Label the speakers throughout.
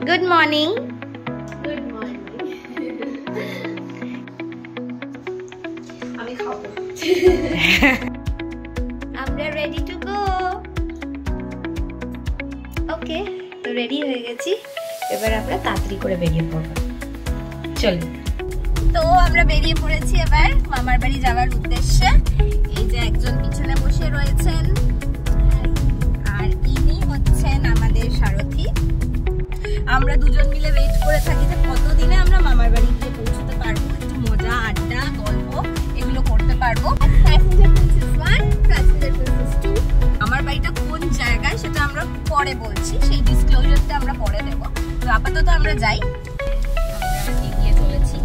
Speaker 1: Good morning.
Speaker 2: Good morning. আমি খাবো।
Speaker 1: আমরা রেডি টু গো। ওকে, তো রেডি হয়ে গেছি, এবার আমরা তাড়াতাড়ি করে বেরিয়ে পড়বো। চলো, তো আমরা বেরিয়ে পড়েছি এবার মামার বাড়ি যাওয়ার উদ্দেশ্যে। এই যে একজন পিছনে বসে রয়েছেন, আর ইনি হচ্ছেন আমাদের সারথি। আমরা দুজন মিলে ওয়েট করে থাকি যে কতদিনে আমরা মামার বাড়ি গিয়ে পৌঁছতে পারবো, একটু মজা, আড্ডা, গল্প এগুলো করতে পারবো।
Speaker 2: Passenger princess 1, passenger princess 2।
Speaker 1: আমার বাড়িটা কোন জায়গায় সেটা আমরা পরে বলছি, সেই ডিসক্লোজারটা আমরা পরে দেবো। তো আপাতত আমরা যাই, আমরা এগিয়ে চলেছি।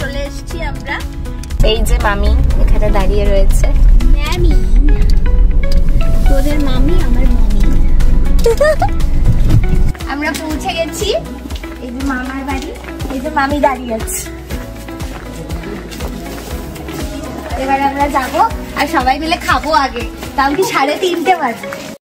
Speaker 1: চলে এসেছি আমরা। এই যে মামি এখানে দাঁড়িয়ে রয়েছে।
Speaker 2: মামি, তোদের মামি আমার মামি।
Speaker 1: আমরা পৌঁছে গেছি, এই যে মামার বাড়ি, এই যে মামি দাঁড়িয়ে আছে। এবার আমরা যাবো আর সবাই মিলে খাবো আগে, তাও কি 3:30 বাজে।